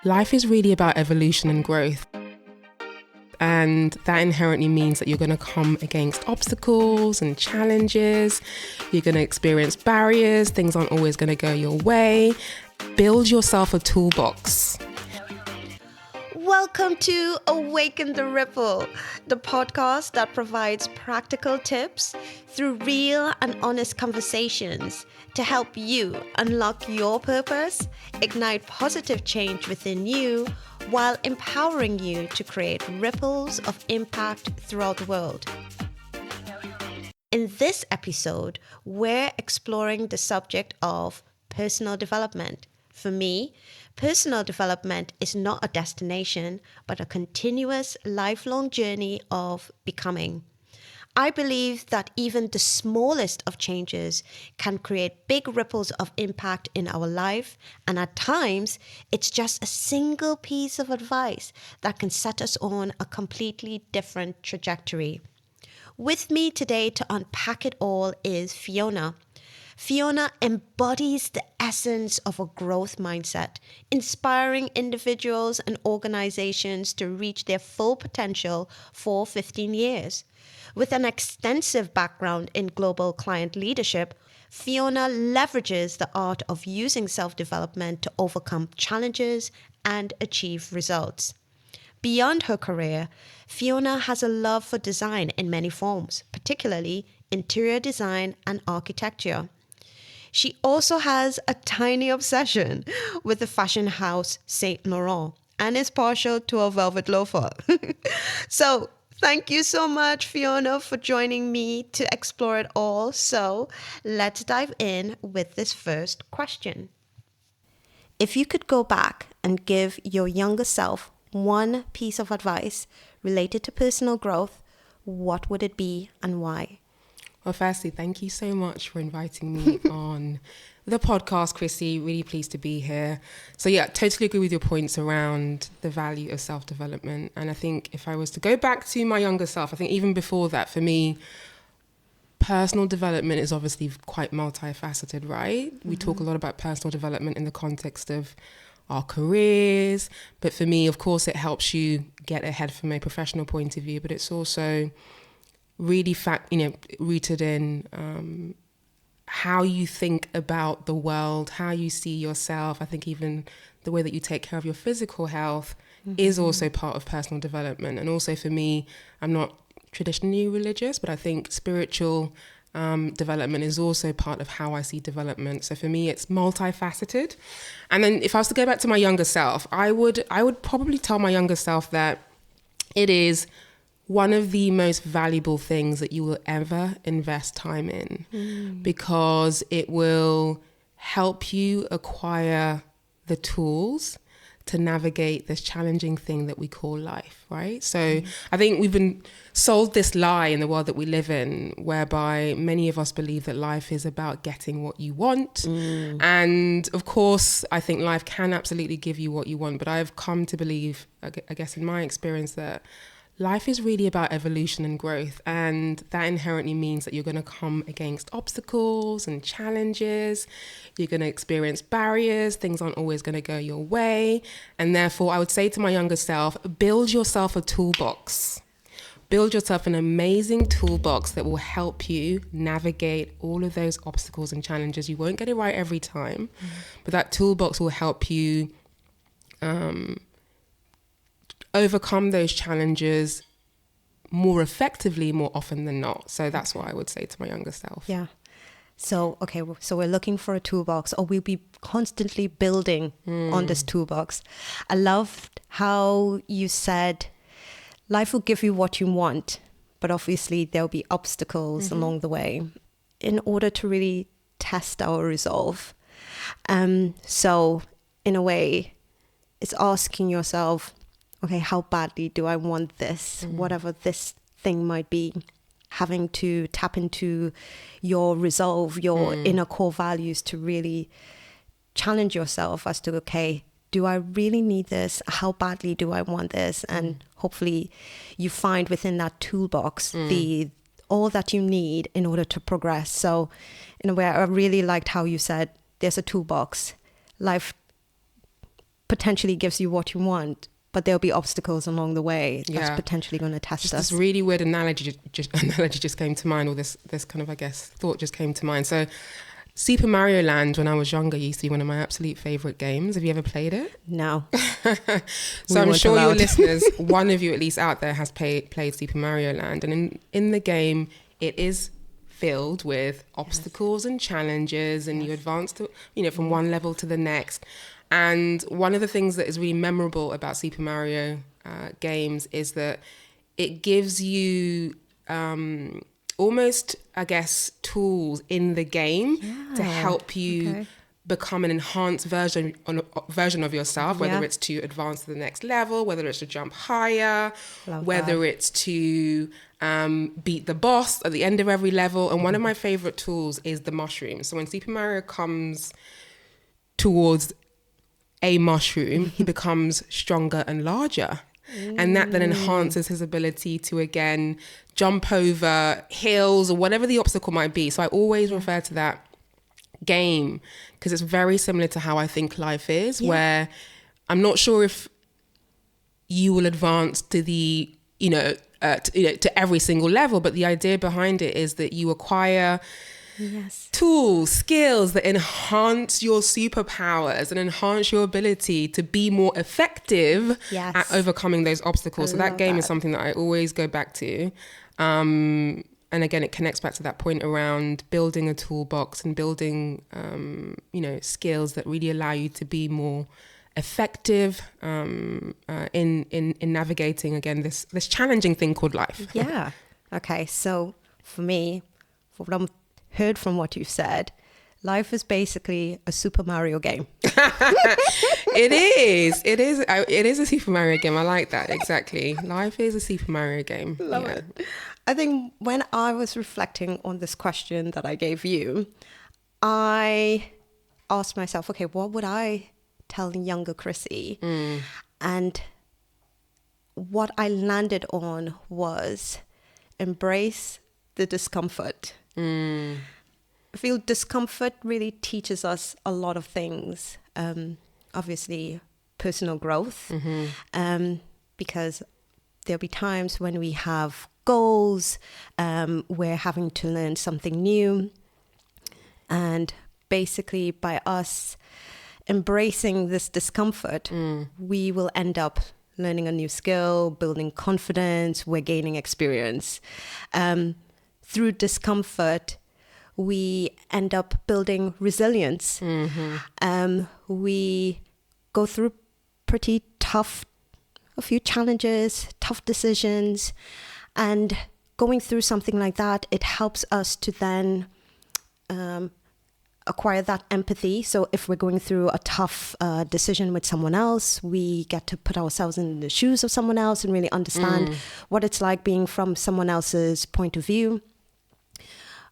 Life is really about evolution and growth. And that inherently means that you're going to come against obstacles and challenges. You're going to experience barriers. Things aren't always going to go your way. Build yourself a toolbox. Welcome to Awaken the Ripple, the podcast that provides practical tips through real and honest conversations to help you unlock your purpose, ignite positive change within you, while empowering you to create ripples of impact throughout the world. In this episode, we're exploring the subject of personal development. For me, personal development is not a destination, but a continuous, lifelong journey of becoming. I believe that even the smallest of changes can create big ripples of impact in our life, and at times, it's just a single piece of advice that can set us on a completely different trajectory. With me today to unpack it all is Fiona. Fiona embodies the essence of a growth mindset, inspiring individuals and organizations to reach their full potential for 15 years. With an extensive background in global client leadership, Fiona leverages the art of using self-development to overcome challenges and achieve results. Beyond her career, Fiona has a love for design in many forms, particularly interior design and architecture. She also has a tiny obsession with the fashion house Saint Laurent and is partial to a velvet loafer. So, thank you so much, Fiona, for joining me to explore it all. So, let's dive in with this first question. If you could go back and give your younger self one piece of advice related to personal growth, what would it be and why? Well, firstly, thank you so much for inviting me on the podcast, Chrissie. Really pleased to be here. So yeah, totally agree with your points around the value of self-development. And I think if I was to go back to my younger self, I think even before that, for me, personal development is obviously quite multifaceted, right? Mm-hmm. We talk a lot about personal development in the context of our careers. But for me, of course, it helps you get ahead from a professional point of view, but it's also really rooted in how you think about the world, how you see yourself. I think even the way that you take care of your physical health is also part of personal development. And also for me, I'm not traditionally religious, but I think spiritual development is also part of how I see development. So for me, it's multifaceted. And then if I was to go back to my younger self, I would probably tell my younger self that it is one of the most valuable things that you will ever invest time in, because it will help you acquire the tools to navigate this challenging thing that we call life, right? So I think we've been sold this lie in the world that we live in, whereby many of us believe that life is about getting what you want. And of course, I think life can absolutely give you what you want, but I've come to believe, I guess in my experience, that life is really about evolution and growth, and that inherently means that you're going to come against obstacles and challenges. You're going to experience barriers. Things aren't always going to go your way. And therefore, I would say to my younger self, build yourself a toolbox. Build yourself an amazing toolbox that will help you navigate all of those obstacles and challenges. You won't get it right every time, but that toolbox will help you overcome those challenges more effectively, more often than not. So that's what I would say to my younger self. Yeah. So we're looking for a toolbox, or we'll be constantly building on this toolbox. I loved how you said life will give you what you want, but obviously there'll be obstacles along the way in order to really test our resolve. So in a way, it's asking yourself, okay, how badly do I want this? Whatever this thing might be, having to tap into your resolve, your inner core values to really challenge yourself as to, okay, do I really need this? How badly do I want this? And hopefully you find within that toolbox all that you need in order to progress. So in a way, I really liked how you said there's a toolbox. Life potentially gives you what you want, but there'll be obstacles along the way that's potentially going to test us. This really weird analogy just came to mind, or this kind of, I guess, thought just came to mind. So Super Mario Land, when I was younger, used to be one of my absolute favourite games. Have you ever played it? No. So I'm sure your listeners, one of you at least out there, has played Super Mario Land. And in the game, it is filled with obstacles and challenges, and you advance to, from one level to the next. And one of the things that is really memorable about Super Mario games is that it gives you almost, I guess, tools in the game to help you become an enhanced version of yourself, whether it's to advance to the next level, whether it's to jump higher, whether it's to beat the boss at the end of every level. And one of my favorite tools is the mushroom. So when Super Mario comes towards a mushroom, he becomes stronger and larger. And that then enhances his ability to, again, jump over hills or whatever the obstacle might be. So I always refer to that game because it's very similar to how I think life is, where I'm not sure if you will advance to the, to every single level, but the idea behind it is that you acquire tools, skills that enhance your superpowers and enhance your ability to be more effective at overcoming those obstacles. So that game is something that I always go back to. And again, it connects back to that point around building a toolbox and building, skills that really allow you to be more effective in navigating, again, this challenging thing called life. Yeah. Okay. So for me, for what I'm heard from what you said, life is basically a Super Mario game. It is a Super Mario game. I like that. Exactly. Life is a Super Mario game. Love it. I think when I was reflecting on this question that I gave you, I asked myself, okay, what would I tell younger Chrissie? And what I landed on was embrace the discomfort. I feel discomfort really teaches us a lot of things. Obviously, personal growth, because there'll be times when we have goals, we're having to learn something new. And basically, by us embracing this discomfort, we will end up learning a new skill, building confidence, we're gaining experience. Through discomfort, we end up building resilience. We go through a few challenges, tough decisions, and going through something like that, it helps us to then acquire that empathy. So if we're going through a tough decision with someone else, we get to put ourselves in the shoes of someone else and really understand what it's like being from someone else's point of view.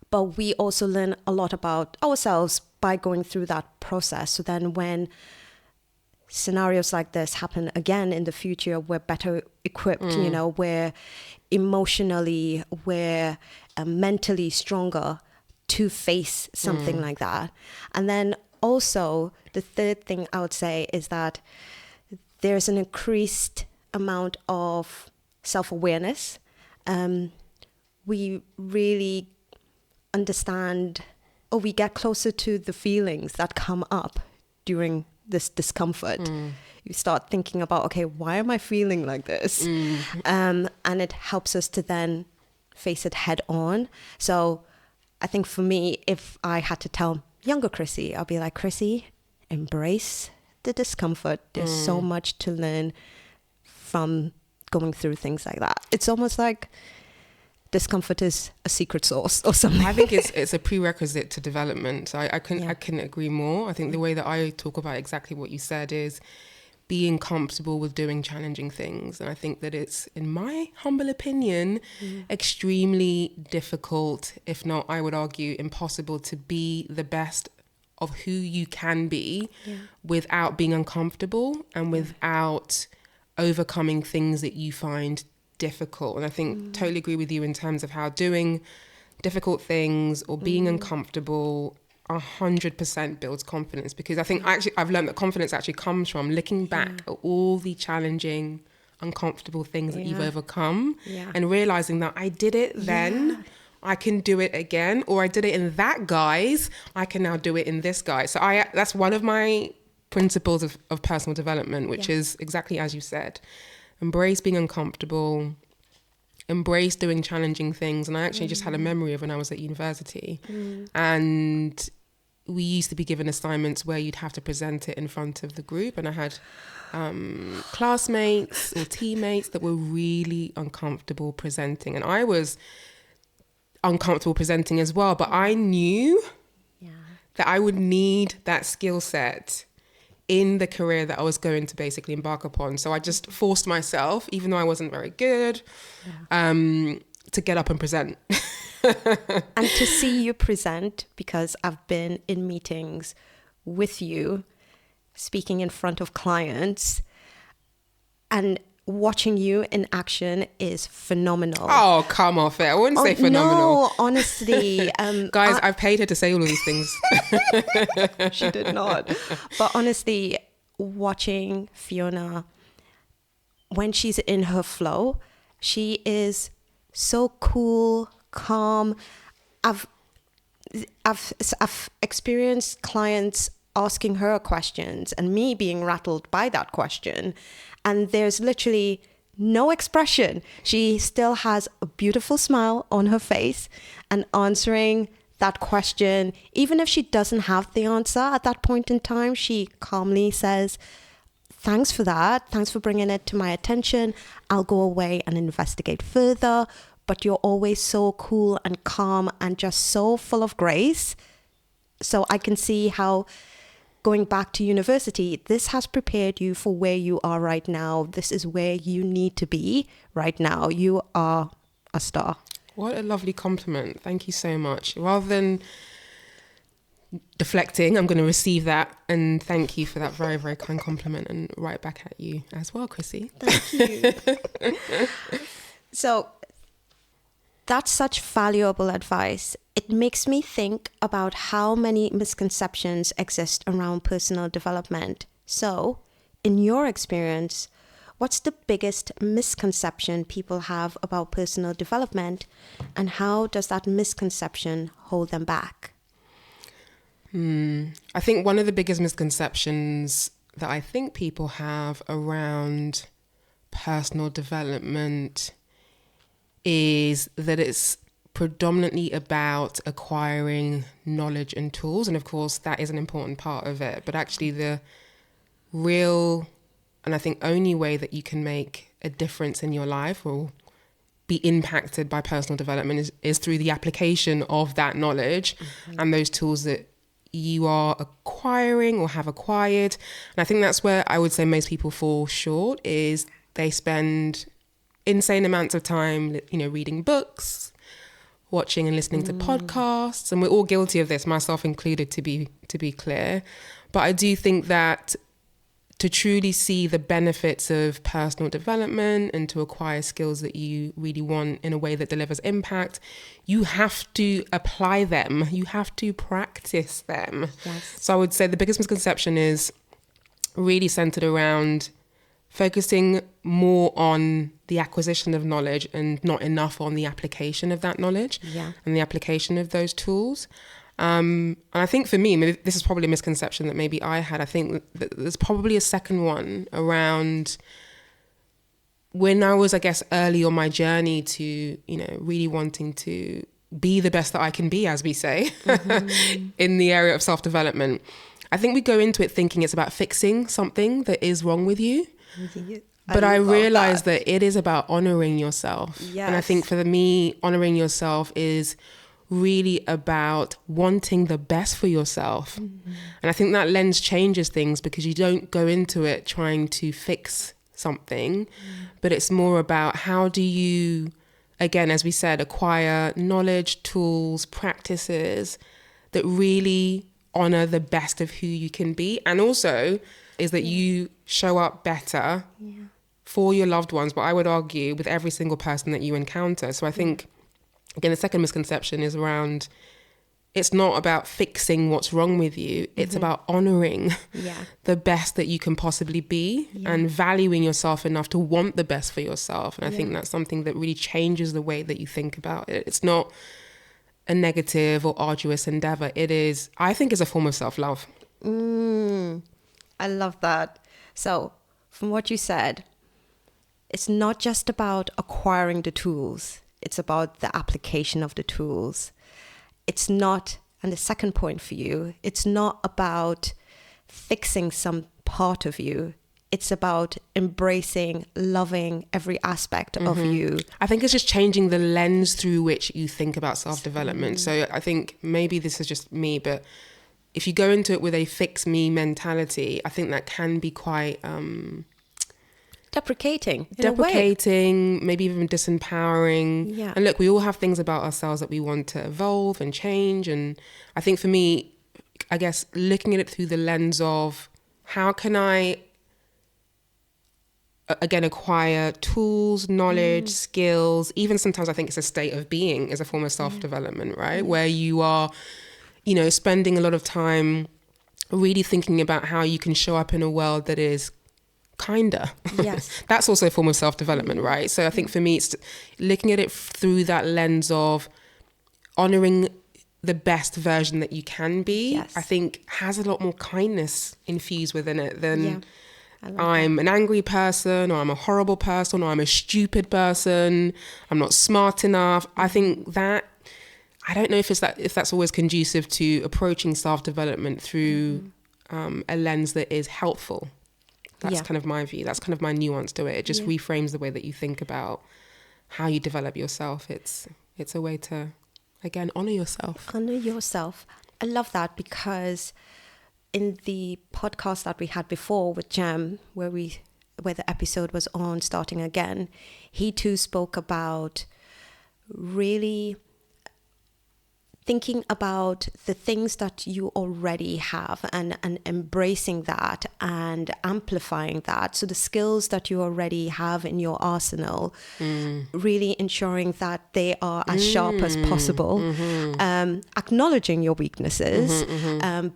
But we also learn a lot about ourselves by going through that process. So then when scenarios like this happen again in the future, we're better equipped, we're emotionally, we're mentally stronger to face something like that. And then also the third thing I would say is that there's an increased amount of self-awareness. We really understand, or we get closer to the feelings that come up during this discomfort. You start thinking about, okay, why am I feeling like this? And it helps us to then face it head on. So I think for me, if I had to tell younger Chrissie, I'll be like, Chrissie, embrace the discomfort. There's so much to learn from going through things like that. It's almost like discomfort is a secret sauce or something. I think it's a prerequisite to development. So I couldn't agree more. I think the way that I talk about exactly what you said is being comfortable with doing challenging things. And I think that it's, in my humble opinion, extremely difficult, if not, I would argue, impossible to be the best of who you can be without being uncomfortable and without overcoming things that you find difficult. And I think totally agree with you in terms of how doing difficult things or being uncomfortable 100% builds confidence, because I think I've learned that confidence actually comes from looking back at all the challenging, uncomfortable things that you've overcome and realizing that I did it then, I can do it again, or I did it in that guise, I can now do it in this guise. So that's one of my principles of personal development, which is exactly as you said. Embrace being uncomfortable, embrace doing challenging things. And I actually just had a memory of when I was at university and we used to be given assignments where you'd have to present it in front of the group, and I had classmates or teammates that were really uncomfortable presenting, and I was uncomfortable presenting as well, but I knew that I would need that skill set in the career that I was going to basically embark upon. So I just forced myself, even though I wasn't very good, to get up and present. And to see you present, because I've been in meetings with you, speaking in front of clients, and watching you in action is phenomenal. Oh, come off it. I wouldn't say phenomenal. No, honestly. Guys, I've paid her to say all of these things. She did not. But honestly, watching Fiona, when she's in her flow, she is so cool, calm. I've experienced clients asking her questions and me being rattled by that question, and there's literally no expression. She still has a beautiful smile on her face and answering that question. Even if she doesn't have the answer at that point in time, she calmly says, "Thanks for that. Thanks for bringing it to my attention. I'll go away and investigate further." But you're always so cool and calm and just so full of grace. So I can see how going back to university, this has prepared you for where you are right now. This is where you need to be right now. You are a star. What a lovely compliment. Thank you so much. Rather than deflecting, I'm going to receive that, and thank you for that very, very kind compliment, and right back at you as well, Chrissie. Thank you. So that's such valuable advice. It makes me think about how many misconceptions exist around personal development. So, in your experience, what's the biggest misconception people have about personal development, and how does that misconception hold them back? I think one of the biggest misconceptions that I think people have around personal development is that it's predominantly about acquiring knowledge and tools. And of course, that is an important part of it. But actually the real, and I think only way that you can make a difference in your life or be impacted by personal development is through the application of that knowledge and those tools that you are acquiring or have acquired. And I think that's where I would say most people fall short, is they spend insane amounts of time, reading books, watching and listening to podcasts, and we're all guilty of this, myself included, to be clear. But I do think that to truly see the benefits of personal development and to acquire skills that you really want in a way that delivers impact, you have to apply them. You have to practice them. Yes. So I would say the biggest misconception is really centered around focusing more on the acquisition of knowledge and not enough on the application of that knowledge and the application of those tools. And I think for me, maybe this is probably a misconception that maybe I had. I think that there's probably a second one around when I was, I guess, early on my journey to, really wanting to be the best that I can be, as we say, in the area of self-development. I think we go into it thinking it's about fixing something that is wrong with you. But I realized that it is about honoring yourself. Yes. And I think for me, honoring yourself is really about wanting the best for yourself. And I think that lens changes things, because you don't go into it trying to fix something, but it's more about how do you, again, as we said, acquire knowledge, tools, practices that really honor the best of who you can be. And also is that you show up better for your loved ones, but I would argue with every single person that you encounter. So I think, again, the second misconception is around it's not about fixing what's wrong with you. It's about honoring the best that you can possibly be and valuing yourself enough to want the best for yourself. And I think that's something that really changes the way that you think about it. It's not a negative or arduous endeavor. It is, I think, is a form of self-love. I love that. So from what you said, it's not just about acquiring the tools. It's about the application of the tools. It's not, and the second point for you, it's not about fixing some part of you. It's about embracing, loving every aspect of you. I think it's just changing the lens through which you think about self-development. So I think maybe this is just me, but if you go into it with a fix me mentality, I think that can be quite deprecating, maybe even disempowering. Yeah. And look, we all have things about ourselves that we want to evolve and change. And I think for me, I guess looking at it through the lens of how can I, again, acquire tools, knowledge, skills. Even sometimes I think it's a state of being is a form of self-development, right? Where you are, you know, spending a lot of time really thinking about how you can show up in a world that is kinder. Yes. That's also a form of self-development, right? So I think for me, it's looking at it through that lens of honoring the best version that you can be. I think has a lot more kindness infused within it than I'm an angry person, or I'm a horrible person, or I'm a stupid person, I'm not smart enough. I think that, I don't know if that's always conducive to approaching self-development through a lens that is helpful. That's kind of my view. That's kind of my nuance to it. It just reframes the way that you think about how you develop yourself. It's a way to, again, honor yourself. Honor yourself. I love that, because in the podcast that we had before with Jem, where the episode was on starting again, he too spoke about really thinking about the things that you already have and embracing that and amplifying that. So the skills that you already have in your arsenal, really ensuring that they are as sharp as possible, acknowledging your weaknesses,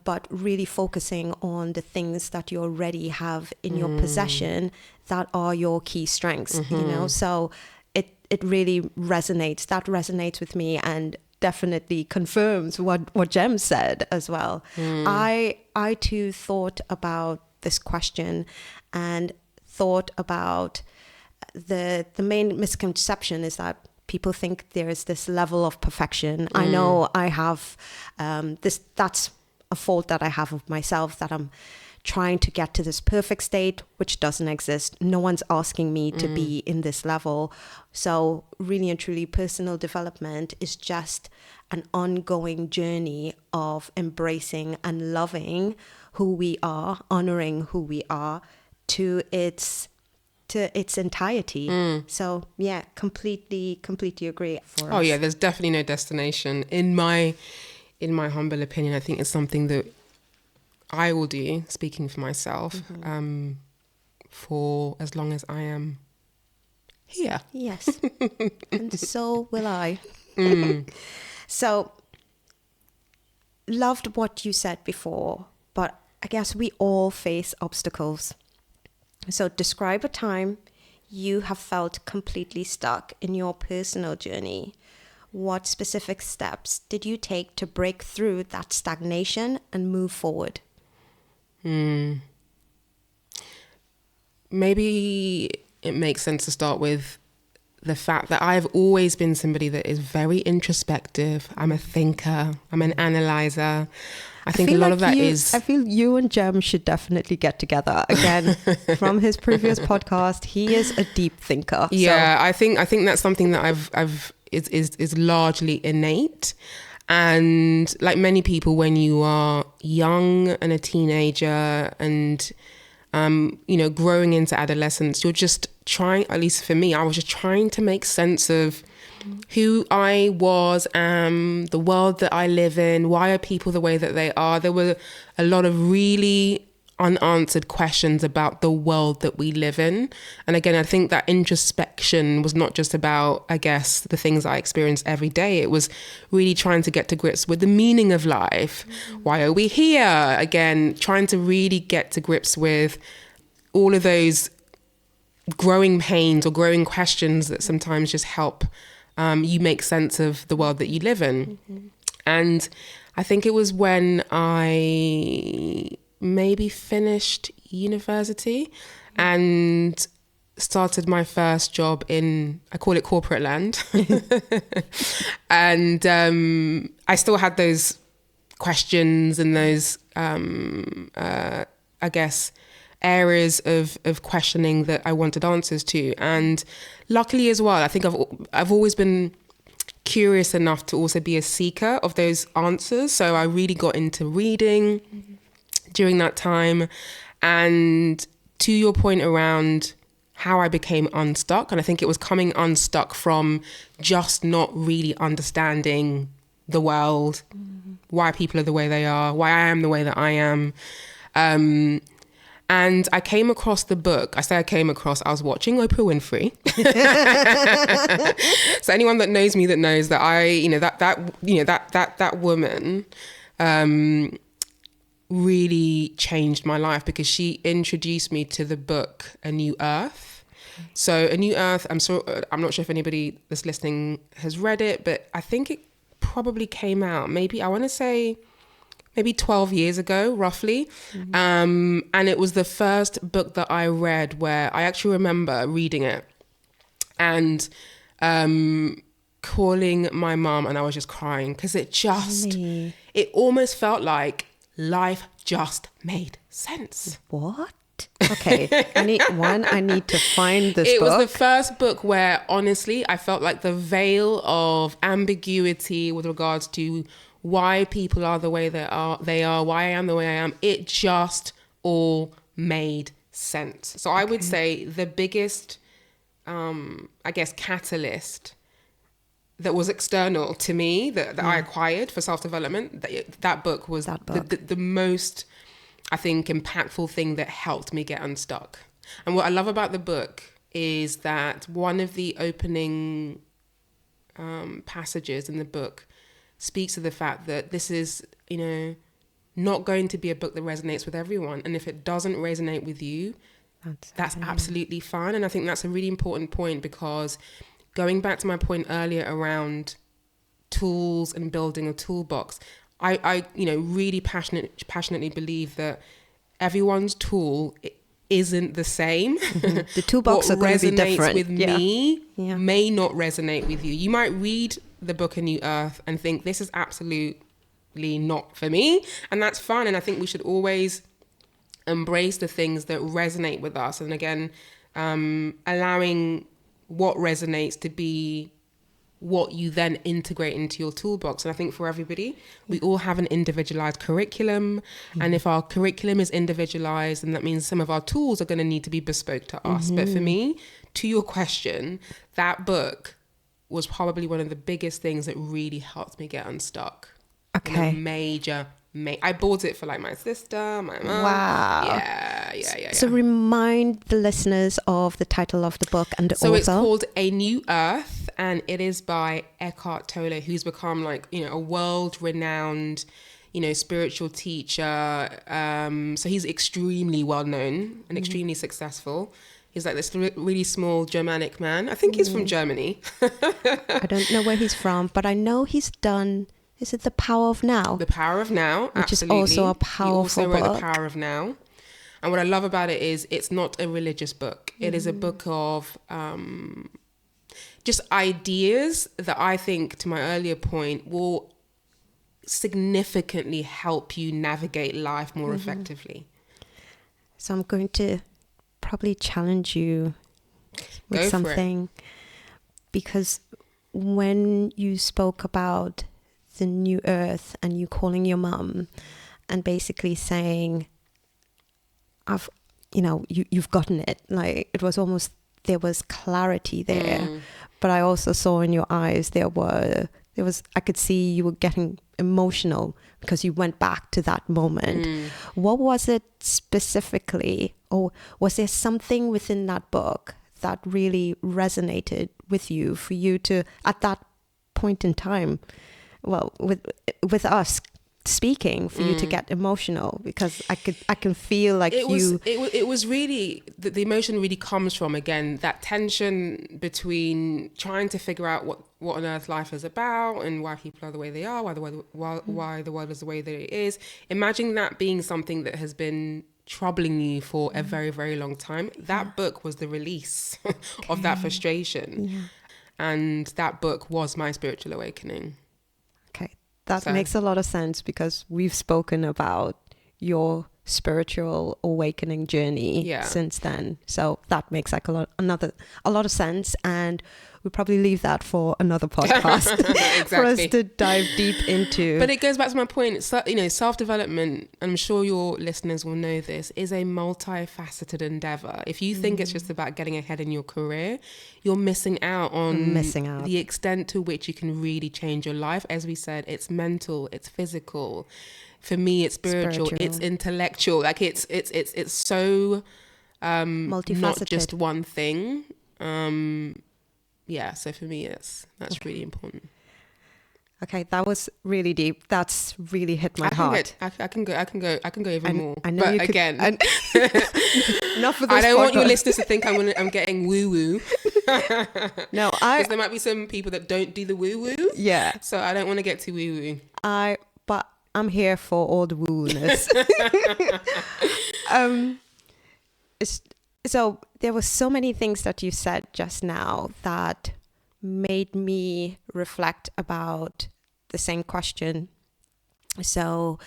but really focusing on the things that you already have in your possession that are your key strengths, you know? So it really resonates. That resonates with me, and definitely confirms what Jem said as well. I too thought about this question and thought about the main misconception is that people think there is this level of perfection. I know I have that's a fault that I have of myself, that I'm trying to get to this perfect state, which doesn't exist. No one's asking me to be in this level. So really and truly, personal development is just an ongoing journey of embracing and loving who we are, honoring who we are to its entirety. So yeah, completely agree. Yeah, there's definitely no destination. In my humble opinion, I think it's something that I will do, speaking for myself, for as long as I am here. Yes. And so will I. So, loved what you said before, but I guess we all face obstacles. So describe a time you have felt completely stuck in your personal journey. What specific steps did you take to break through that stagnation and move forward? Maybe it makes sense to start with the fact that I've always been somebody that is very introspective. I'm a thinker. I'm an analyzer. I think a lot of that is... I feel you and Jem should definitely get together again. From his previous podcast, he is a deep thinker. Yeah, so. I think that's something that is largely innate. And like many people, when you are young and a teenager and, growing into adolescence, you're just trying, at least for me, I was just trying to make sense of who I was, the world that I live in, why are people the way that they are. There were a lot of really unanswered questions about the world that we live in. And again, I think that introspection was not just about, I guess, the things I experienced every day. It was really trying to get to grips with the meaning of life. Why are we here? Again, trying to really get to grips with all of those growing pains or growing questions that sometimes just help you make sense of the world that you live in. And I think it was when I maybe finished university and started my first job in, I call it corporate land. And I still had those questions and those, I guess, areas of questioning that I wanted answers to. And luckily as well, I think I've always been curious enough to also be a seeker of those answers. So I really got into reading during that time. And to your point around how I became unstuck, and I think it was coming unstuck from just not really understanding the world, why people are the way they are, why I am the way that I am. And I came across the book. I was watching Oprah Winfrey. So anyone that knows me that knows that that woman really changed my life, because she introduced me to the book A New Earth. So A New Earth, I'm not sure if anybody that's listening has read it, but I think it probably came out maybe 12 years ago, roughly. And it was the first book that I read where I actually remember reading it and calling my mum, and I was just crying because it almost felt like life just made sense. What? Okay, I need to find this book. It was the first book where, honestly, I felt like the veil of ambiguity with regards to why people are the way they are, why I am the way I am, it just all made sense. So I would say the biggest, I guess, catalyst that was external to me that I acquired for self-development, that book was the most, I think, impactful thing that helped me get unstuck. And what I love about the book is that one of the opening passages in the book speaks to the fact that this is, not going to be a book that resonates with everyone. And if it doesn't resonate with you, that's absolutely fine. And I think that's a really important point, because going back to my point earlier around tools and building a toolbox, I really passionately believe that everyone's tool isn't the same. The toolbox are going to be different. What resonates with me may not resonate with you. You might read the book A New Earth and think this is absolutely not for me, and that's fine. And I think we should always embrace the things that resonate with us, and again, allowing what resonates to be what you then integrate into your toolbox. And I think for everybody, we all have an individualized curriculum. And if our curriculum is individualized, then that means some of our tools are going to need to be bespoke to us. But for me, to your question, that book was probably one of the biggest things that really helped me get unstuck. Okay. I bought it for like my sister, my mom. Wow. Yeah. So remind the listeners of the title of the book and the author. So it's called A New Earth, and it is by Eckhart Tolle, who's become like, a world-renowned, spiritual teacher. So he's extremely well-known and extremely successful. He's like this really small Germanic man. I think he's from Germany. I don't know where he's from, but I know he's done... Is it The Power of Now? The Power of Now, which absolutely. is also a powerful book. He also wrote The Power of Now. And what I love about it is it's not a religious book. It is a book of just ideas that I think, to my earlier point, will significantly help you navigate life more effectively. So I'm going to probably challenge you with something. Because when you spoke about the new earth and you calling your mum and basically saying, you've gotten it. Like, it was almost, there was clarity there. But I also saw in your eyes, I could see you were getting emotional because you went back to that moment. What was it specifically, or was there something within that book that really resonated with you, for you to, at that point in time, well, with us speaking, for you to get emotional? Because I can feel like it was really, the emotion really comes from, again, that tension between trying to figure out what on earth life is about, and why people are the way they are, why the world is the way that it is. Imagine that being something that has been troubling you for a very, very long time. That book was the release of that frustration. And that book was my spiritual awakening. Okay, that makes a lot of sense, because we've spoken about your spiritual awakening journey since then. So that makes like a lot of sense, and we'll probably leave that for another podcast for us to dive deep into. But it goes back to my point. So, self-development, I'm sure your listeners will know this, is a multifaceted endeavor. If you think it's just about getting ahead in your career, you're missing out on the extent to which you can really change your life. As we said, it's mental, it's physical. For me, it's spiritual, it's intellectual. Like it's so multifaceted, not just one thing. So for me, that's really important. Okay, that was really deep. That's really hit my heart. I can go even more. I know, but you again, not for this I don't want your podcast. listeners to think I'm getting woo woo. No, because there might be some people that don't do the woo woo. Yeah. So I don't want to get too woo woo. But I'm here for all the woo-ness. So there were so many things that you said just now that made me reflect about the same question. So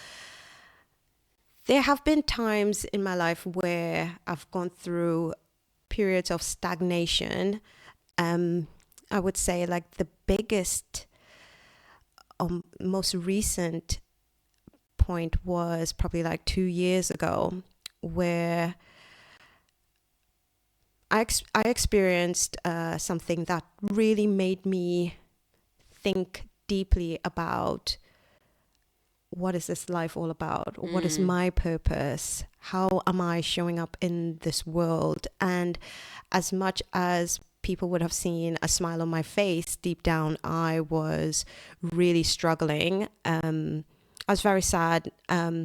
there have been times in my life where I've gone through periods of stagnation. I would say like the biggest, most recent point was probably like 2 years ago, where I experienced something that really made me think deeply about, what is this life all about? What is my purpose? How am I showing up in this world? And as much as people would have seen a smile on my face, deep down I was really struggling. I was very sad. I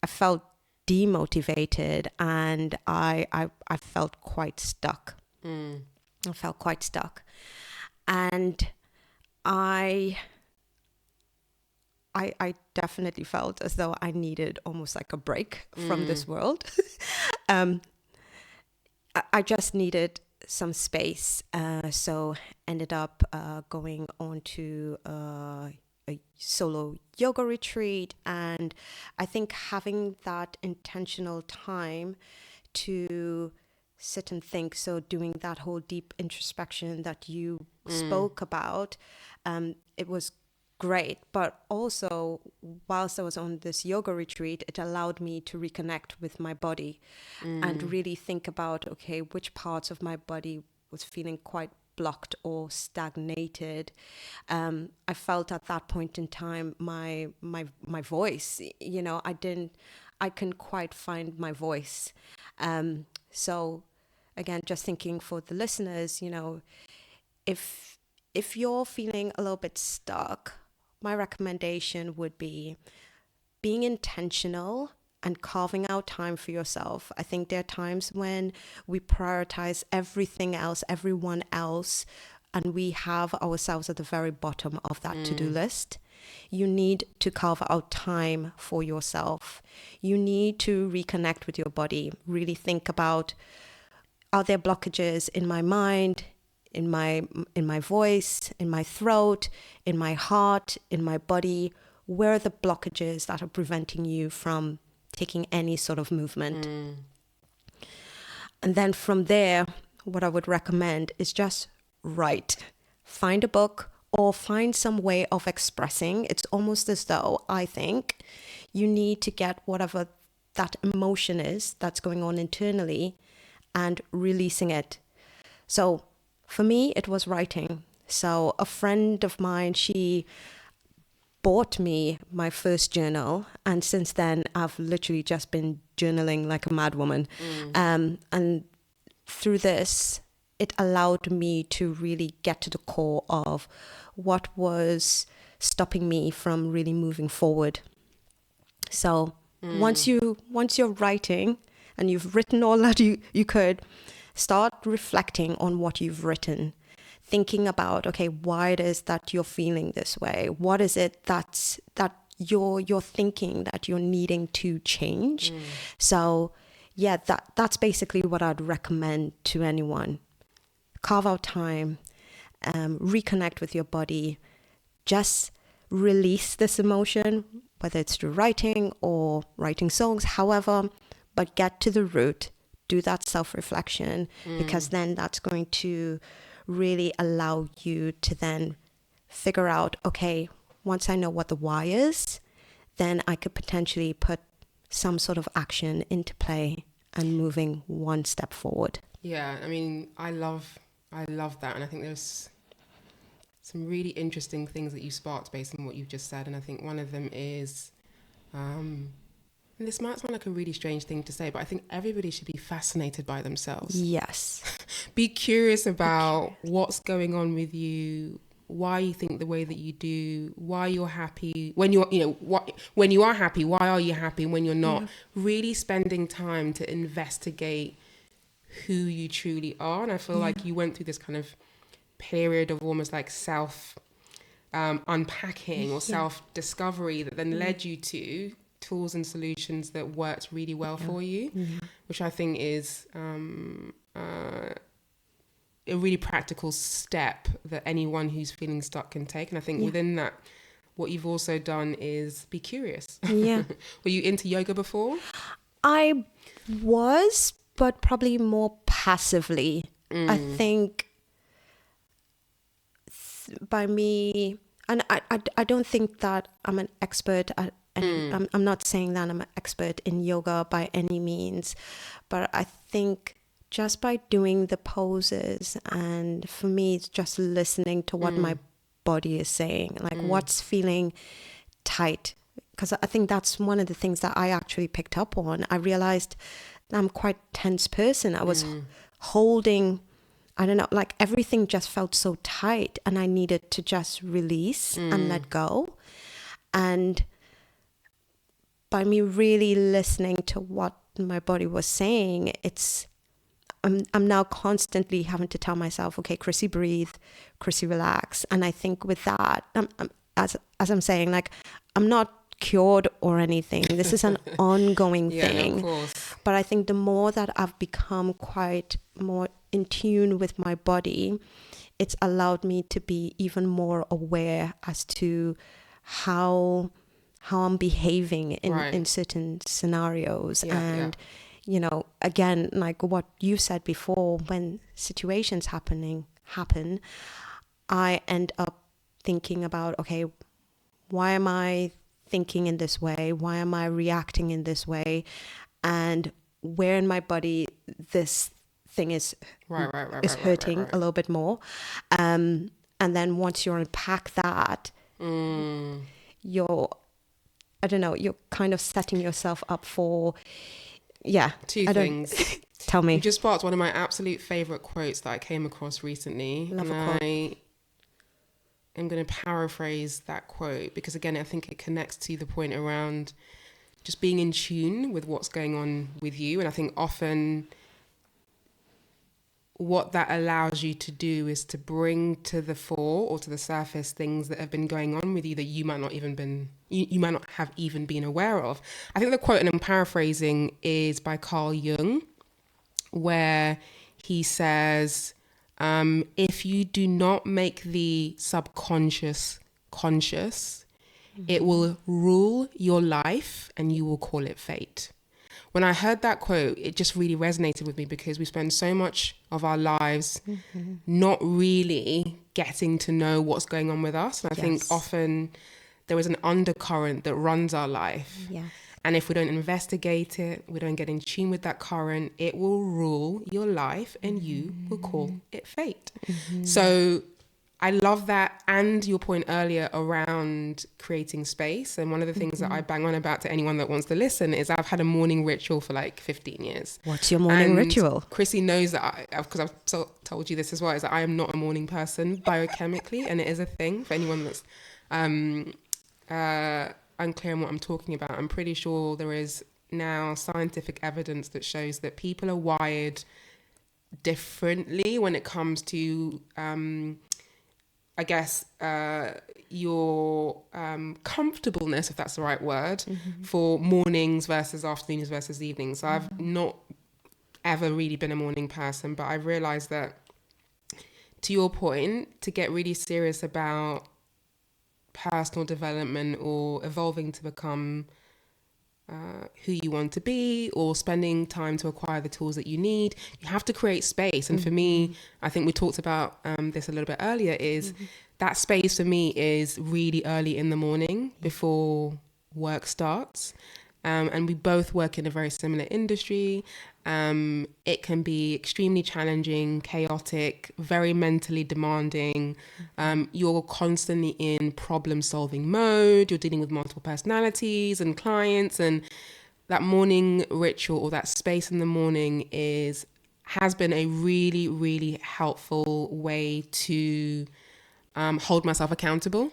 felt demotivated, and I felt quite stuck. I felt quite stuck, and I definitely felt as though I needed almost like a break from this world. I just needed some space, so ended up going on to a solo yoga retreat. And I think having that intentional time to sit and think, so doing that whole deep introspection that you spoke about, it was great. But also, whilst I was on this yoga retreat, it allowed me to reconnect with my body and really think about, okay, which parts of my body was feeling quite blocked or stagnated. I felt at that point in time my voice, I couldn't quite find my voice. So again, just thinking for the listeners, if you're feeling a little bit stuck, my recommendation would be being intentional and carving out time for yourself. I think there are times when we prioritize everything else, everyone else, and we have ourselves at the very bottom of that to-do list. You need to carve out time for yourself. You need to reconnect with your body. Really think about, are there blockages in my mind, in my voice, in my throat, in my heart, in my body? Where are the blockages that are preventing you from taking any sort of movement? And then from there, what I would recommend is just write. Find a book or find some way of expressing. It's almost as though, I think, you need to get whatever that emotion is that's going on internally and releasing it. So for me, it was writing. So a friend of mine, she bought me my first journal, and since then I've literally just been journaling like a mad woman. And through this, it allowed me to really get to the core of what was stopping me from really moving forward. So once you're writing and you've written all that you could, start reflecting on what you've written, thinking about, okay, why it is that you're feeling this way. What is it that you're thinking that you're needing to change? So yeah, that's basically what I'd recommend to anyone. Carve out time, reconnect with your body, just release this emotion, whether it's through writing or writing songs, however, but get to the root, do that self-reflection, because then that's going to really allow you to then figure out, okay, once I know what the why is, then I could potentially put some sort of action into play and moving one step forward. Yeah, I mean, I love that. And I think there's some really interesting things that you sparked based on what you've just said. And I think one of them is, and this might sound like a really strange thing to say, but I think everybody should be fascinated by themselves. Yes. Be curious about what's going on with you, why you think the way that you do, why you're happy, when when you are happy, why are you happy, and when you're not. Really spending time to investigate who you truly are. And I feel like you went through this kind of period of almost like self unpacking or self-discovery that then led you to tools and solutions that worked really well for you, which I think is a really practical step that anyone who's feeling stuck can take. And I think within that, what you've also done is be curious. Yeah. Were you into yoga before? I was, but probably more passively. I think by me, and I don't think that I'm an expert at, and I'm not saying that I'm an expert in yoga by any means, but I think just by doing the poses, and for me, it's just listening to what my body is saying, like what's feeling tight. Because I think that's one of the things that I actually picked up on. I realized I'm quite a tense person. I was holding, I don't know, like everything just felt so tight, and I needed to just release and let go. And by me really listening to what my body was saying, I'm now constantly having to tell myself, okay, Chrissie, breathe, Chrissie, relax. And I think with that, as I'm saying, like, I'm not cured or anything. This is an ongoing thing. No, of course. But I think the more that I've become quite more in tune with my body, it's allowed me to be even more aware as to how I'm behaving in certain scenarios. You know, again, like what you said before, when situations happen, I end up thinking about, okay, why am I thinking in this way? Why am I reacting in this way? And where in my body this thing is hurting a little bit more. And then once you unpack that, you're kind of setting yourself up for, two things. Tell me. You just sparked one of my absolute favorite quotes that I came across recently. Love a quote. I'm going to paraphrase that quote because, again, I think it connects to the point around just being in tune with what's going on with you. And I think often what that allows you to do is to bring to the fore or to the surface things that have been going on with you that you might not have even been aware of. I think the quote, and I'm paraphrasing, is by Carl Jung, where he says, if you do not make the subconscious conscious, it will rule your life and you will call it fate. When I heard that quote, it just really resonated with me because we spend so much of our lives not really getting to know what's going on with us. And I think often there is an undercurrent that runs our life. Yes. And if we don't investigate it, we don't get in tune with that current, it will rule your life and you will call it fate. So I love that, and your point earlier around creating space. And one of the things that I bang on about to anyone that wants to listen is I've had a morning ritual for like 15 years. What's your morning ritual? Chrissie knows that, because I've told you this as well, is that I am not a morning person biochemically, and it is a thing for anyone that's unclear on what I'm talking about. I'm pretty sure there is now scientific evidence that shows that people are wired differently when it comes to your comfortableness, if that's the right word, for mornings versus afternoons versus evenings. So I've not ever really been a morning person, but I've realized that, to your point, to get really serious about personal development or evolving to become who you want to be, or spending time to acquire the tools that you need, you have to create space. And for me, I think we talked about this a little bit earlier, is that space for me is really early in the morning before work starts. And we both work in a very similar industry. It can be extremely challenging, chaotic, very mentally demanding. You're constantly in problem-solving mode. You're dealing with multiple personalities and clients, and that morning ritual, or that space in the morning, has been a really, really helpful way to hold myself accountable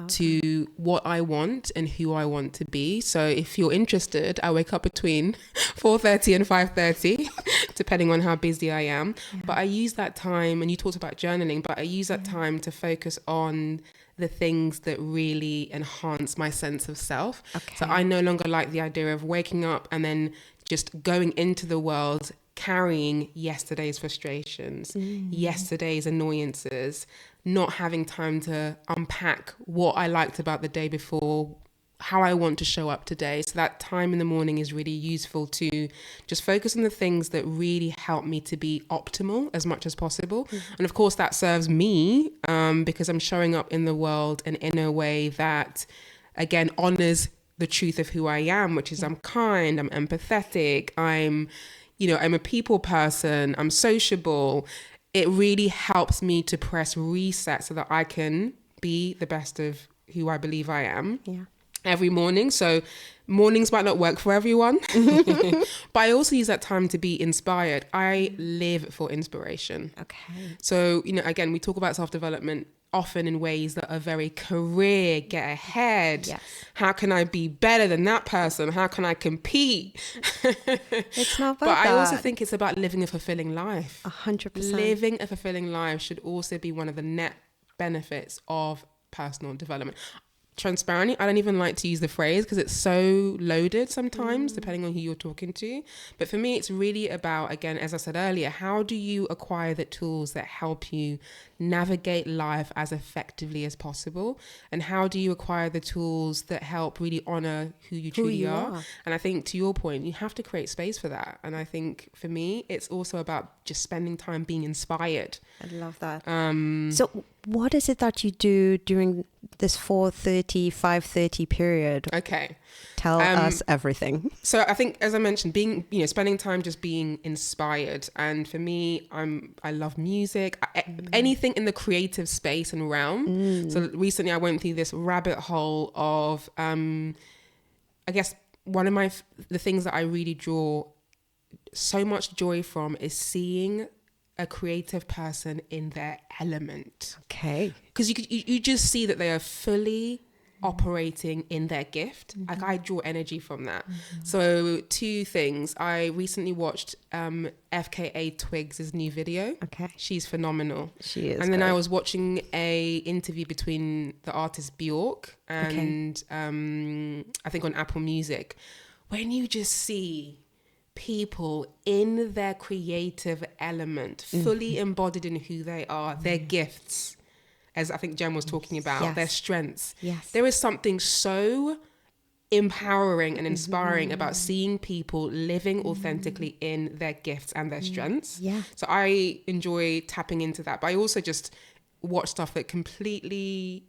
to what I want and who I want to be. So if you're interested, I wake up between 4:30 and 5:30, depending on how busy I am. Yeah. But I use that time, and you talked about journaling, but I use that time to focus on the things that really enhance my sense of self. Okay. So I no longer like the idea of waking up and then just going into the world carrying yesterday's frustrations, yesterday's annoyances, not having time to unpack what I liked about the day before, how I want to show up today. So that time in the morning is really useful to just focus on the things that really help me to be optimal as much as possible. And of course that serves me because I'm showing up in the world and in a way that, again, honors the truth of who I am, which is I'm kind, I'm empathetic, I'm a people person, I'm sociable. It really helps me to press reset so that I can be the best of who I believe I am every morning. So mornings might not work for everyone, but I also use that time to be inspired. I live for inspiration. Okay. So, again, we talk about self-development often in ways that are very career, get ahead. Yes. How can I be better than that person? How can I compete? It's not about But that. I also think it's about living a fulfilling life. 100%. Living a fulfilling life should also be one of the net benefits of personal development. Transparently, I don't even like to use the phrase because it's so loaded sometimes, depending on who you're talking to. But for me, it's really about, again, as I said earlier, how do you acquire the tools that help you navigate life as effectively as possible? And how do you acquire the tools that help really honor who you truly are? And I think, to your point, you have to create space for that. And I think for me, it's also about just spending time being inspired. I love that. So what is it that you do during this 4:30, 5:30 period? Okay. Tell us everything. So I think, as I mentioned, spending time just being inspired. And for me, I love music, anything in the creative space and realm. So recently I went through this rabbit hole of, I guess one of the things that I really draw so much joy from is seeing a creative person in their element. Okay. Because you just see that they are fully operating in their gift. Like, I draw energy from that. So 2 things. I recently watched FKA Twigs' new video. Okay. She's phenomenal. She is. And then I was watching a interview between the artist Bjork and I think on Apple Music. When you just see people in their creative element, fully embodied in who they are, their gifts, as I think Jen was talking about, their strengths. Yes. There is something so empowering and inspiring about seeing people living authentically in their gifts and their strengths. Yeah. So I enjoy tapping into that, but I also just watch stuff that completely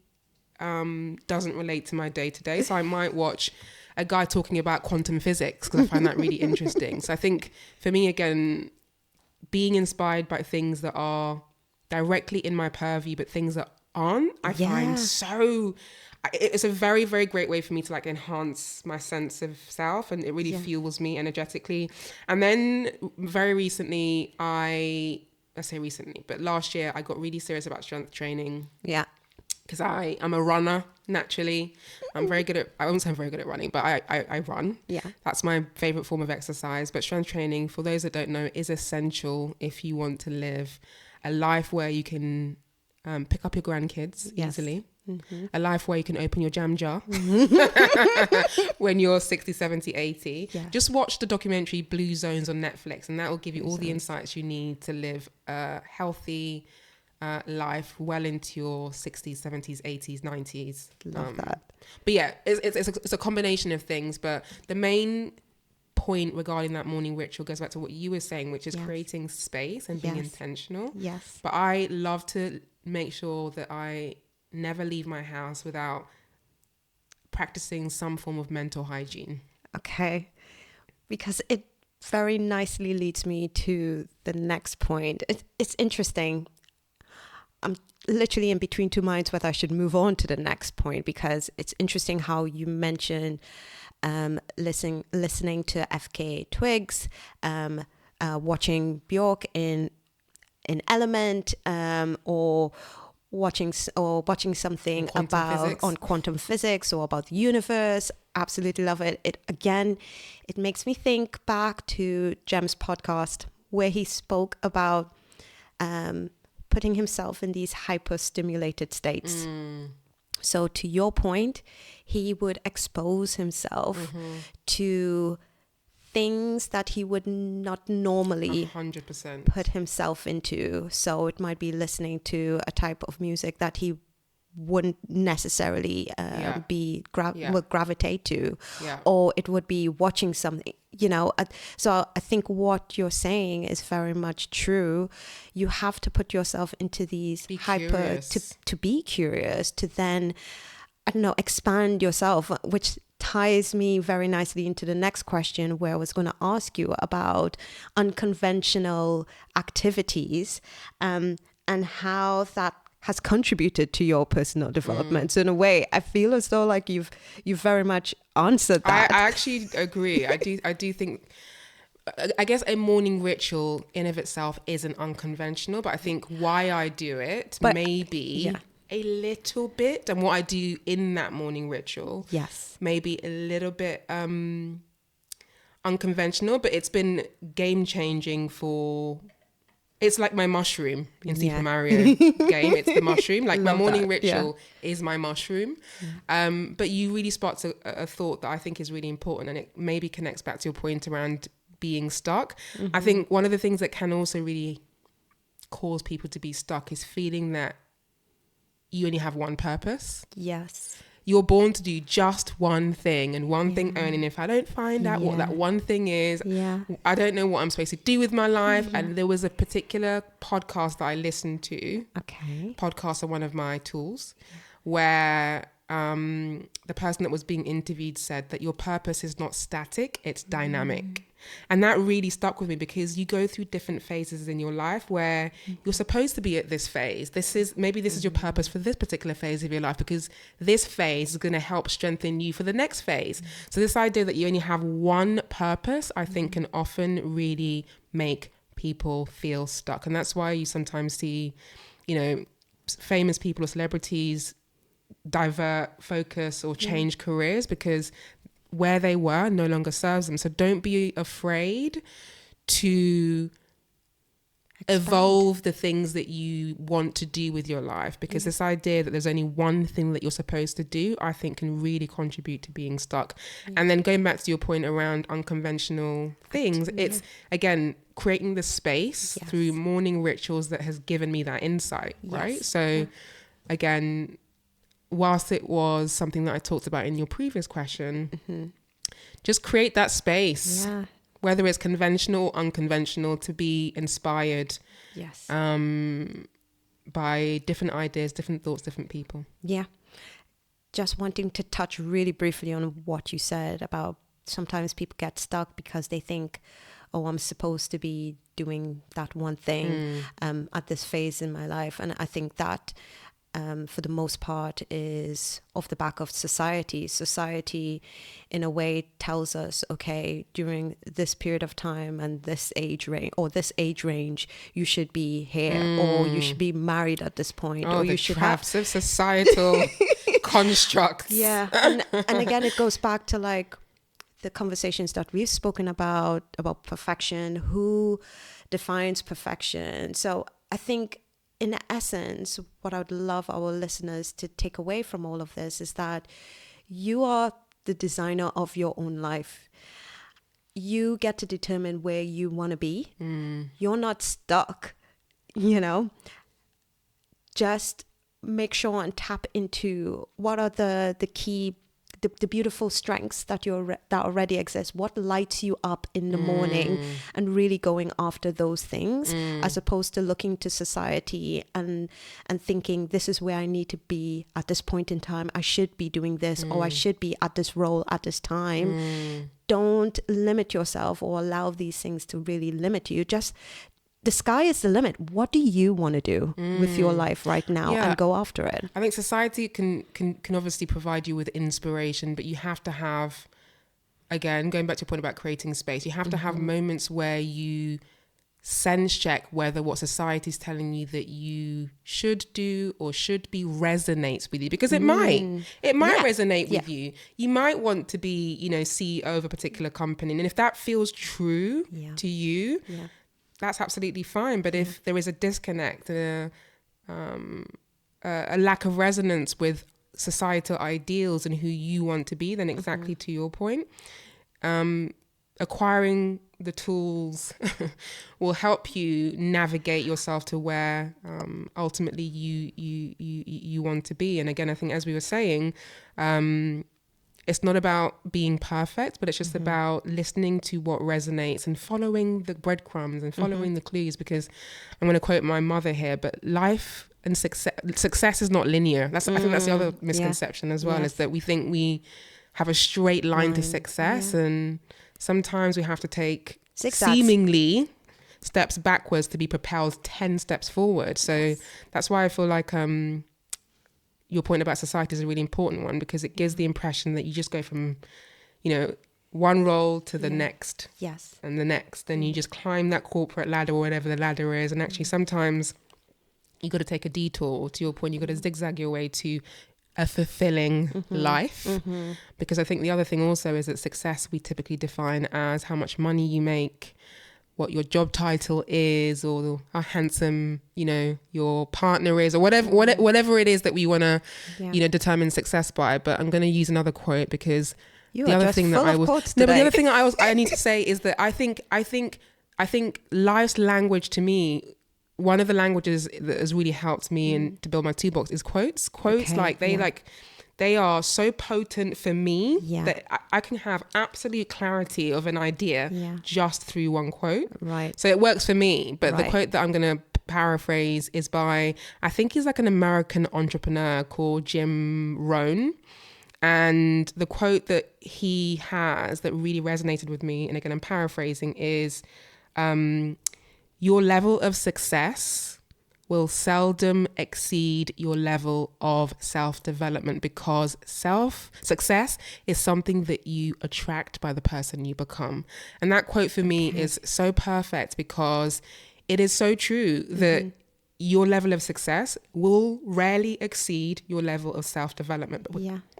doesn't relate to my day to day. So I might watch a guy talking about quantum physics because I find that really interesting. So I think for me, again, being inspired by things that are directly in my purview, but things that on, I find it's a very, very great way for me to like enhance my sense of self, and it really fuels me energetically. And then very recently, I say recently, but last year I got really serious about strength training. Yeah. Because I'm a runner naturally. I won't say I'm very good at running, but I run. Yeah. That's my favorite form of exercise. But strength training, for those that don't know, is essential if you want to live a life where you can pick up your grandkids easily. Mm-hmm. A life where you can open your jam jar when you're 60, 70, 80. Yeah. Just watch the documentary Blue Zones on Netflix, and that will give you all the insights you need to live a healthy life well into your 60s, 70s, 80s, 90s. Love that. But yeah, it's a combination of things. But the main point regarding that morning ritual goes back to what you were saying, which is creating space and being intentional. Yes. But I love to make sure that I never leave my house without practicing some form of mental hygiene. Okay. Because it very nicely leads me to the next point. It's interesting. I'm literally in between two minds whether I should move on to the next point, because it's interesting how you mentioned listening to FK Twigs, watching Bjork in Element, or watching something on quantum physics or about the universe. Absolutely love it. It makes me think back to Jem's podcast where he spoke about putting himself in these hyper-stimulated states. So to your point, he would expose himself to things that he would not normally 100% put himself into. So it might be listening to a type of music that he wouldn't necessarily would gravitate to, or it would be watching something, so I think what you're saying is very much true. You have to put yourself into these to be curious, to then, I don't know, expand yourself, which ties me very nicely into the next question, where I was going to ask you about unconventional activities, and how that has contributed to your personal development. So in a way, I feel as though like you've very much answered that. I actually agree. I do think, I guess a morning ritual in of itself isn't unconventional, but I think why I do it maybe a little bit, and what I do in that morning ritual maybe a little bit unconventional, but it's been game changing for... It's like my mushroom in Super Mario game. It's the mushroom. Like my morning ritual is my mushroom. But you really sparked a thought that I think is really important, and it maybe connects back to your point around being stuck. I think one of the things that can also really cause people to be stuck is feeling that you only have one purpose. Yes. You're born to do just one thing and one thing only. And if I don't find out what that one thing is, I don't know what I'm supposed to do with my life. And there was a particular podcast that I listened to. Okay. Podcasts are one of my tools, where the person that was being interviewed said that your purpose is not static, it's dynamic. And that really stuck with me, because you go through different phases in your life where you're supposed to be at this phase. This is your purpose for this particular phase of your life, because this phase is going to help strengthen you for the next phase. So this idea that you only have one purpose, I think can often really make people feel stuck. And that's why you sometimes see, famous people or celebrities divert focus or change careers, because where they were no longer serves them. So don't be afraid to evolve the things that you want to do with your life, because this idea that there's only one thing that you're supposed to do, I think can really contribute to being stuck. And then going back to your point around unconventional things, it's again creating the space through morning rituals that has given me that insight, right? So again, whilst it was something that I talked about in your previous question, just create that space, whether it's conventional or unconventional, to be inspired by different ideas, different thoughts, different people. Yeah. Just wanting to touch really briefly on what you said about sometimes people get stuck because they think, oh, I'm supposed to be doing that one thing at this phase in my life. And I think that for the most part, is off the back of society. Society, in a way, tells us, okay, during this period of time and this age range, you should be here, or you should be married at this point, or you should have societal constructs. Yeah, and again, it goes back to like the conversations that we've spoken about perfection. Who defines perfection? So I think, in essence, what I would love our listeners to take away from all of this is that you are the designer of your own life. You get to determine where you want to be. You're not stuck, Just make sure and tap into what are the key, the beautiful strengths that already exist. What lights you up in the morning, and really going after those things, as opposed to looking to society and thinking, this is where I need to be at this point in time. I should be doing this, or I should be at this role at this time. Don't limit yourself or allow these things to really limit you. Just, the sky is the limit. What do you want to do with your life right now, and go after it? I think society can obviously provide you with inspiration, but you have to have, again, going back to your point about creating space, you have to have moments where you sense check whether what society is telling you that you should do or should be resonates with you, because it might resonate with you. You might want to be, CEO of a particular company, and if that feels true to you, that's absolutely fine. But if there is a disconnect, a lack of resonance with societal ideals and who you want to be, then exactly to your point, acquiring the tools will help you navigate yourself to where ultimately you want to be. And again, I think, as we were saying, it's not about being perfect, but it's just about listening to what resonates and following the breadcrumbs and following the clues, because I'm going to quote my mother here, but life and success is not linear. I think that's the other misconception as well, is that we think we have a straight line to success, and sometimes we have to take seemingly steps backwards to be propelled 10 steps forward. So that's why I feel like your point about society is a really important one, because it gives the impression that you just go from, one role to the next, and the next, and you just climb that corporate ladder or whatever the ladder is. And actually, sometimes you got to take a detour. To your point, you got to zigzag your way to a fulfilling life. Because I think the other thing also is that success we typically define as how much money you make, what your job title is, or how handsome your partner is, or whatever it is that we want to determine success by. But I'm going to use another quote, because the other thing that I need to say is that I think life's language, to me, one of the languages that has really helped me and to build my toolbox is quotes. They are so potent for me that I can have absolute clarity of an idea just through one quote. Right. So it works for me. But the quote that I'm going to paraphrase is by, I think he's like an American entrepreneur called Jim Rohn. And the quote that he has that really resonated with me, and again, I'm paraphrasing, is your level of success will seldom exceed your level of self-development, because success is something that you attract by the person you become. And that quote for me is so perfect, because it is so true that your level of success will rarely exceed your level of self-development.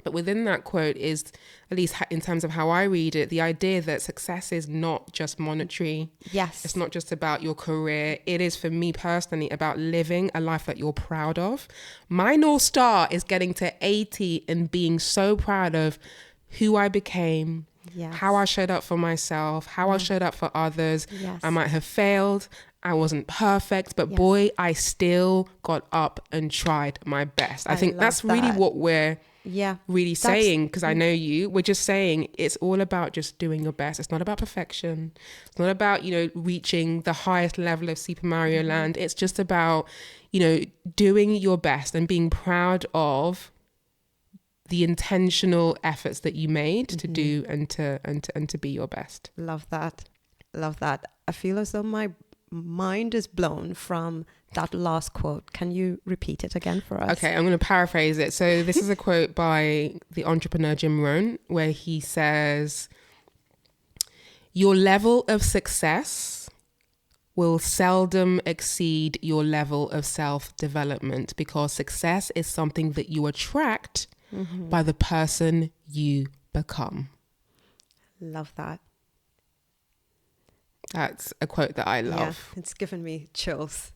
But within that quote is, at least in terms of how I read it, the idea that success is not just monetary. Yes. It's not just about your career. It is, for me personally, about living a life that you're proud of. My North Star is getting to 80 and being so proud of who I became, how I showed up for myself, how I showed up for others. I might have failed. I wasn't perfect, but boy, I still got up and tried my best. I think that's really what we're really saying, because I know you. We're just saying it's all about just doing your best. It's not about perfection. It's not about, reaching the highest level of Super Mario Land. It's just about, doing your best and being proud of the intentional efforts that you made to do and to be your best. Love that. I feel as though my mind is blown from that last quote. Can you repeat it again for us? Okay, I'm going to paraphrase it. So this is a quote by the entrepreneur Jim Rohn, where he says, "Your level of success will seldom exceed your level of self-development, because success is something that you attract by the person you become." Love that. That's a quote that I love. Yeah, it's given me chills.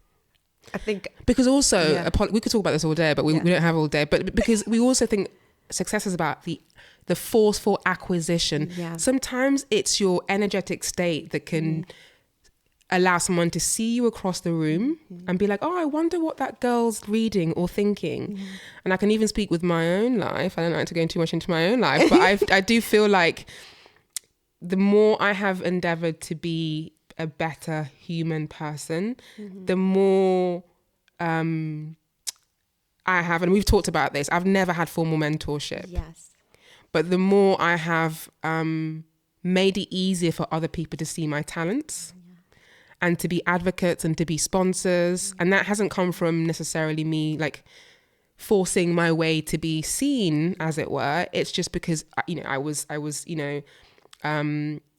I think because also we could talk about this all day, but we don't have all day. But because we also think success is about the forceful acquisition. Yeah. Sometimes it's your energetic state that can allow someone to see you across the room and be like, oh, I wonder what that girl's reading or thinking. And I can even speak with my own life. I don't like to go too much into my own life, but I do feel like the more I have endeavored to be a better human person, the more I have, and we've talked about this, I've never had formal mentorship. Yes. But the more I have made it easier for other people to see my talents and to be advocates and to be sponsors. And that hasn't come from necessarily me like forcing my way to be seen, as it were. It's just because,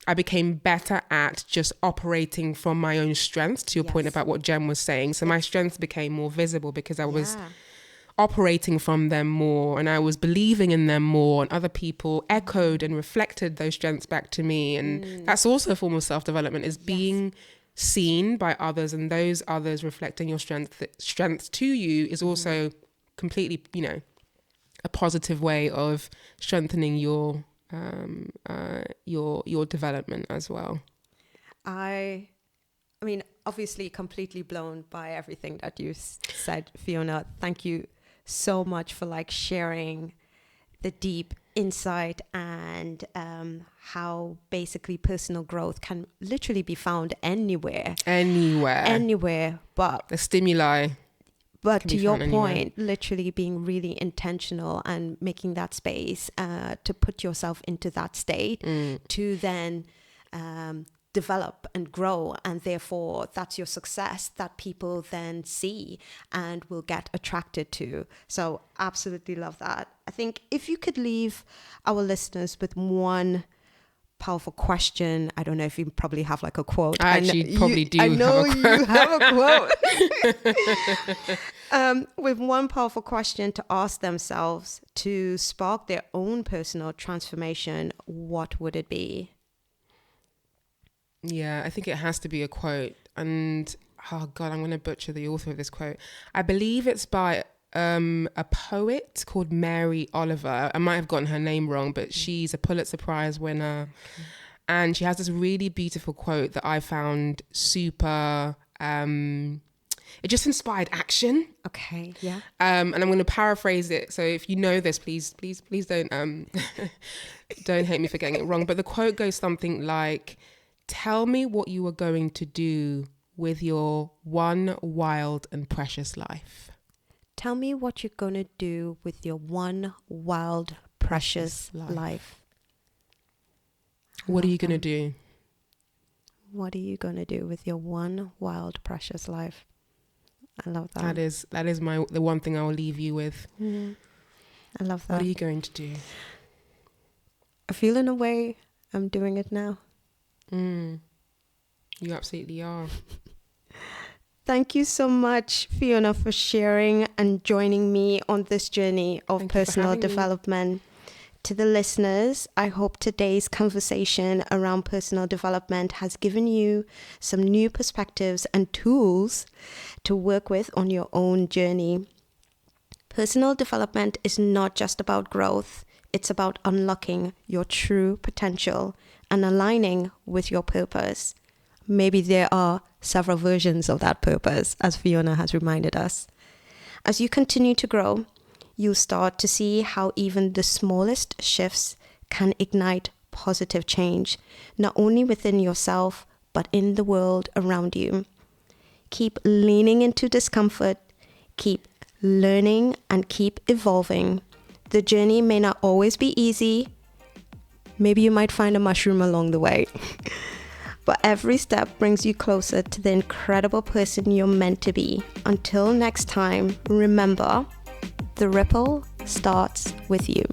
I became better at just operating from my own strengths, to your point about what Jem was saying. So my strengths became more visible because I was operating from them more, and I was believing in them more, and other people echoed and reflected those strengths back to me. And that's also a form of self-development, is being seen by others, and those others reflecting your strengths to you is also completely, a positive way of strengthening your development as well. I mean, obviously completely blown by everything that you said, Fiona. Thank you so much for sharing the deep insight and how basically personal growth can literally be found anywhere. But the stimuli. But to your point, literally being really intentional and making that space to put yourself into that state to then develop and grow. And therefore, that's your success that people then see and will get attracted to. So absolutely love that. I think if you could leave our listeners with one powerful question. I don't know if you probably have a quote. I actually probably do. I know you have a quote. With one powerful question to ask themselves to spark their own personal transformation, what would it be? Yeah, I think it has to be a quote. And oh God, I'm going to butcher the author of this quote. I believe it's by a poet called Mary Oliver. I might have gotten her name wrong, but she's a Pulitzer Prize winner. And she has this really beautiful quote that I found super, it just inspired action. Okay, yeah. And I'm going to paraphrase it. So if you know this, please don't, don't hate me for getting it wrong. But the quote goes something like, "Tell me what you are going to do with your one wild and precious life." Tell me what you're going to do with your one wild, precious life. What are you going to do? What are you going to do with your one wild, precious life? I love that. That is the one thing I will leave you with. I love that. What are you going to do? I feel in a way I'm doing it now. You absolutely are. Thank you so much, Fiona, for sharing and joining me on this journey of personal development. To the listeners, I hope today's conversation around personal development has given you some new perspectives and tools to work with on your own journey. Personal development is not just about growth. It's about unlocking your true potential and aligning with your purpose. Maybe there are several versions of that purpose, as Fiona has reminded us. As you continue to grow, you'll start to see how even the smallest shifts can ignite positive change, not only within yourself, but in the world around you. Keep leaning into discomfort, keep learning, and keep evolving. The journey may not always be easy. Maybe you might find a mushroom along the way. but every step brings you closer to the incredible person you're meant to be. Until next time, remember, the ripple starts with you.